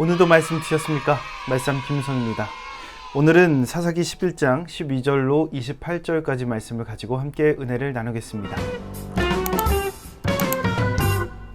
오늘도 말씀 드셨습니까? 말씀 김선입니다. 오늘은 사사기 11장 12절로 28절까지 말씀을 가지고 함께 은혜를 나누겠습니다.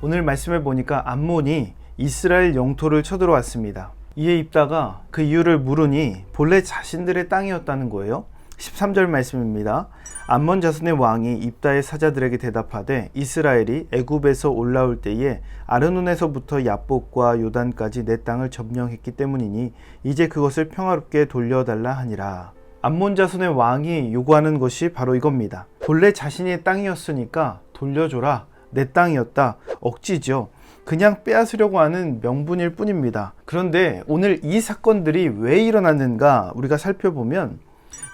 오늘 말씀을 보니까 암몬이 이스라엘 영토를 쳐들어왔습니다. 이에 입다가 그 이유를 물으니 본래 자신들의 땅이었다는 거예요. 13절 말씀입니다. 암몬 자손의 왕이 입다의 사자들에게 대답하되 이스라엘이 애굽에서 올라올 때에 아르논에서부터 야복과 요단까지 내 땅을 점령했기 때문이니 이제 그것을 평화롭게 돌려달라 하니라. 암몬 자손의 왕이 요구하는 것이 바로 이겁니다. 본래 자신의 땅이었으니까 돌려줘라. 내 땅이었다. 억지죠. 그냥 빼앗으려고 하는 명분일 뿐입니다. 그런데 오늘 이 사건들이 왜 일어났는가 우리가 살펴보면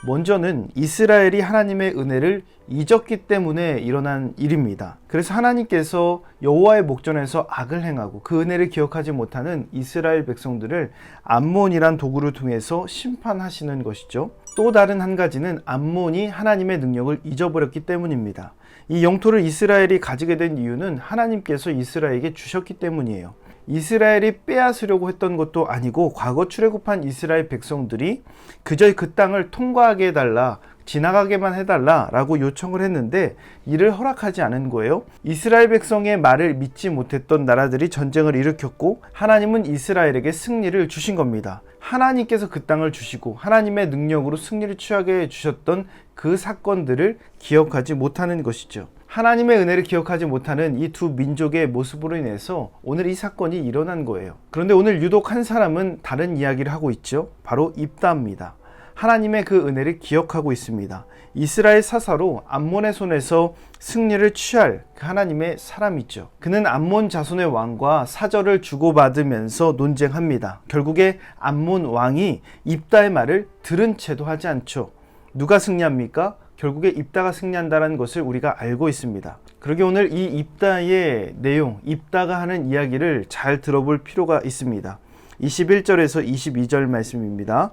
먼저는 이스라엘이 하나님의 은혜를 잊었기 때문에 일어난 일입니다. 그래서 하나님께서 여호와의 목전에서 악을 행하고 그 은혜를 기억하지 못하는 이스라엘 백성들을 암몬이란 도구를 통해서 심판하시는 것이죠. 또 다른 한 가지는 암몬이 하나님의 능력을 잊어버렸기 때문입니다. 이 영토를 이스라엘이 가지게 된 이유는 하나님께서 이스라엘에게 주셨기 때문이에요. 이스라엘이 빼앗으려고 했던 것도 아니고 과거 출애굽한 이스라엘 백성들이 그저 그 땅을 통과하게 해달라, 지나가게만 해달라 라고 요청을 했는데 이를 허락하지 않은 거예요. 이스라엘 백성의 말을 믿지 못했던 나라들이 전쟁을 일으켰고 하나님은 이스라엘에게 승리를 주신 겁니다. 하나님께서 그 땅을 주시고 하나님의 능력으로 승리를 취하게 해주셨던 그 사건들을 기억하지 못하는 것이죠. 하나님의 은혜를 기억하지 못하는 이 두 민족의 모습으로 인해서 오늘 이 사건이 일어난 거예요. 그런데 오늘 유독 한 사람은 다른 이야기를 하고 있죠. 바로 입다입니다. 하나님의 그 은혜를 기억하고 있습니다. 이스라엘 사사로 암몬의 손에서 승리를 취할 그 하나님의 사람이죠. 그는 암몬 자손의 왕과 사절을 주고받으면서 논쟁합니다. 결국에 암몬 왕이 입다의 말을 들은 채도 하지 않죠. 누가 승리합니까? 결국에 입다가 승리한다는 것을 우리가 알고 있습니다. 그러게 오늘 이 입다의 내용, 입다가 하는 이야기를 잘 들어볼 필요가 있습니다. 21절에서 22절 말씀입니다.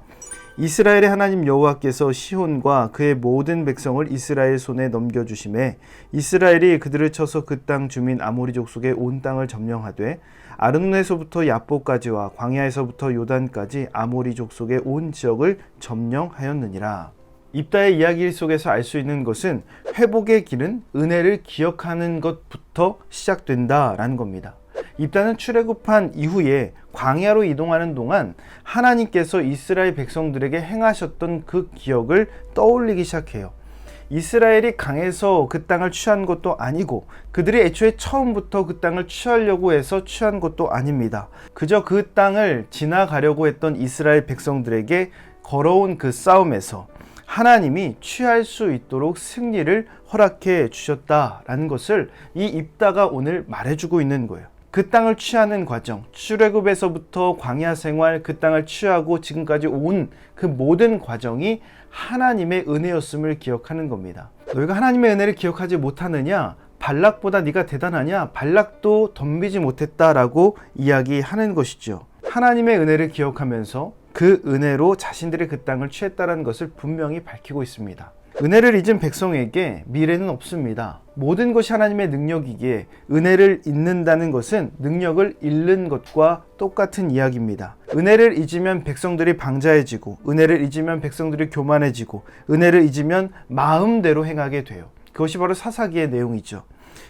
이스라엘의 하나님 여호와께서 시혼과 그의 모든 백성을 이스라엘 손에 넘겨주심에 이스라엘이 그들을 쳐서 그 땅 주민 아모리 족속의 온 땅을 점령하되 아르논에서부터 야복까지와 광야에서부터 요단까지 아모리 족속의 온 지역을 점령하였느니라. 입다의 이야기 속에서 알 수 있는 것은 회복의 길은 은혜를 기억하는 것부터 시작된다라는 겁니다. 입다는 출애굽한 이후에 광야로 이동하는 동안 하나님께서 이스라엘 백성들에게 행하셨던 그 기억을 떠올리기 시작해요. 이스라엘이 강해서 그 땅을 취한 것도 아니고 그들이 애초에 처음부터 그 땅을 취하려고 해서 취한 것도 아닙니다. 그저 그 땅을 지나가려고 했던 이스라엘 백성들에게 걸어온 그 싸움에서 하나님이 취할 수 있도록 승리를 허락해 주셨다라는 것을 이 입다가 오늘 말해주고 있는 거예요. 그 땅을 취하는 과정, 출애굽에서부터 광야 생활, 그 땅을 취하고 지금까지 온 그 모든 과정이 하나님의 은혜였음을 기억하는 겁니다. 너희가 하나님의 은혜를 기억하지 못하느냐? 발락보다 네가 대단하냐? 발락도 덤비지 못했다라고 이야기하는 것이죠. 하나님의 은혜를 기억하면서 그 은혜로 자신들이 그 땅을 취했다는 것을 분명히 밝히고 있습니다. 은혜를 잊은 백성에게 미래는 없습니다. 모든 것이 하나님의 능력이기에 은혜를 잊는다는 것은 능력을 잃는 것과 똑같은 이야기입니다. 은혜를 잊으면 백성들이 방자해지고 은혜를 잊으면 백성들이 교만해지고 은혜를 잊으면 마음대로 행하게 돼요. 그것이 바로 사사기의 내용이죠.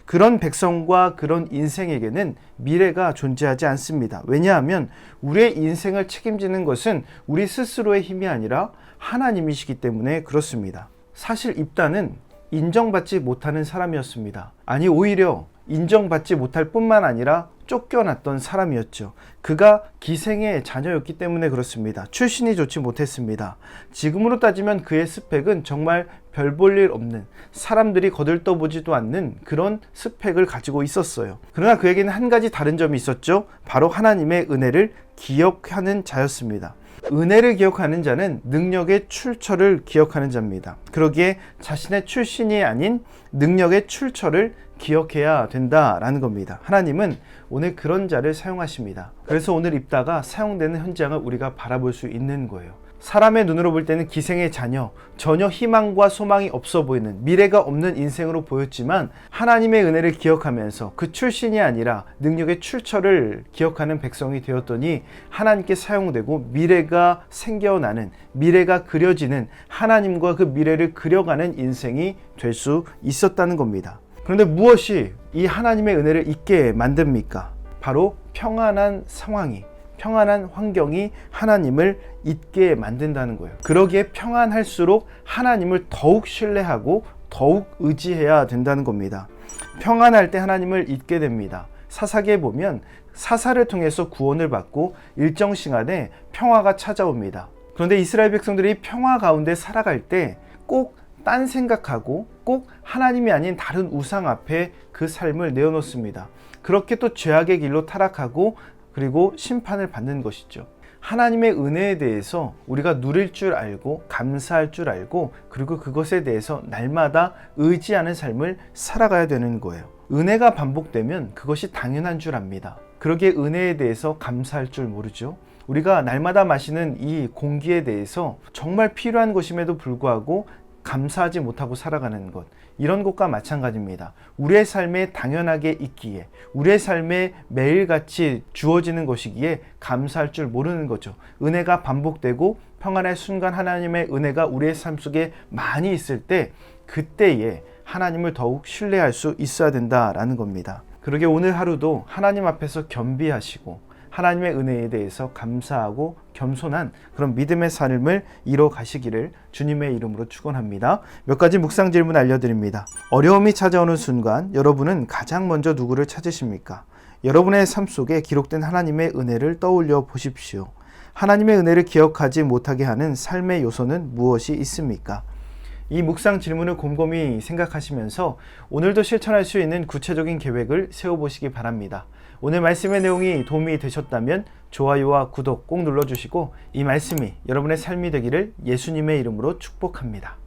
그런 백성과 그런 인생에게는 미래가 존재하지 않습니다. 왜냐하면 우리의 인생을 책임지는 것은 우리 스스로의 힘이 아니라 하나님이시기 때문에 그렇습니다. 사실 입다는 인정받지 못하는 사람이었습니다. 아니 오히려 인정받지 못할 뿐만 아니라 쫓겨났던 사람이었죠. 그가 기생의 자녀였기 때문에 그렇습니다. 출신이 좋지 못했습니다. 지금으로 따지면 그의 스펙은 정말 별 볼 일 없는, 사람들이 거들떠보지도 않는 그런 스펙을 가지고 있었어요. 그러나 그에게는 한 가지 다른 점이 있었죠. 바로 하나님의 은혜를 기억하는 자였습니다. 은혜를 기억하는 자는 능력의 출처를 기억하는 자입니다. 그러기에 자신의 출신이 아닌 능력의 출처를 기억해야 된다라는 겁니다. 하나님은 오늘 그런 자를 사용하십니다. 그래서 오늘 입다가 사용되는 현장을 우리가 바라볼 수 있는 거예요. 사람의 눈으로 볼 때는 기생의 자녀, 전혀 희망과 소망이 없어 보이는 미래가 없는 인생으로 보였지만 하나님의 은혜를 기억하면서 그 출신이 아니라 능력의 출처를 기억하는 백성이 되었더니 하나님께 사용되고 미래가 생겨나는, 미래가 그려지는, 하나님과 그 미래를 그려가는 인생이 될 수 있었다는 겁니다. 그런데 무엇이 이 하나님의 은혜를 잊게 만듭니까? 바로 평안한 상황이, 평안한 환경이 하나님을 잊게 만든다는 거예요. 그러기에 평안할수록 하나님을 더욱 신뢰하고 더욱 의지해야 된다는 겁니다. 평안할 때 하나님을 잊게 됩니다. 사사기에 보면 사사를 통해서 구원을 받고 일정 시간에 평화가 찾아옵니다. 그런데 이스라엘 백성들이 평화 가운데 살아갈 때 꼭 딴 생각하고 꼭 하나님이 아닌 다른 우상 앞에 그 삶을 내어놓습니다. 그렇게 또 죄악의 길로 타락하고 그리고 심판을 받는 것이죠. 하나님의 은혜에 대해서 우리가 누릴 줄 알고 감사할 줄 알고 그리고 그것에 대해서 날마다 의지하는 삶을 살아가야 되는 거예요. 은혜가 반복되면 그것이 당연한 줄 압니다. 그러기에 은혜에 대해서 감사할 줄 모르죠. 우리가 날마다 마시는 이 공기에 대해서 정말 필요한 것임에도 불구하고 감사하지 못하고 살아가는 것, 이런 것과 마찬가지입니다. 우리의 삶에 당연하게 있기에, 우리의 삶에 매일같이 주어지는 것이기에 감사할 줄 모르는 거죠. 은혜가 반복되고 평안의 순간 하나님의 은혜가 우리의 삶 속에 많이 있을 때 그때에 하나님을 더욱 신뢰할 수 있어야 된다라는 겁니다. 그러게 오늘 하루도 하나님 앞에서 겸비하시고 하나님의 은혜에 대해서 감사하고 겸손한 그런 믿음의 삶을 이뤄 가시기를 주님의 이름으로 축원합니다. 몇 가지 묵상 질문 알려드립니다. 어려움이 찾아오는 순간 여러분은 가장 먼저 누구를 찾으십니까? 여러분의 삶 속에 기록된 하나님의 은혜를 떠올려 보십시오. 하나님의 은혜를 기억하지 못하게 하는 삶의 요소는 무엇이 있습니까? 이 묵상 질문을 곰곰이 생각하시면서 오늘도 실천할 수 있는 구체적인 계획을 세워보시기 바랍니다. 오늘 말씀의 내용이 도움이 되셨다면 좋아요와 구독 꼭 눌러주시고 이 말씀이 여러분의 삶이 되기를 예수님의 이름으로 축복합니다.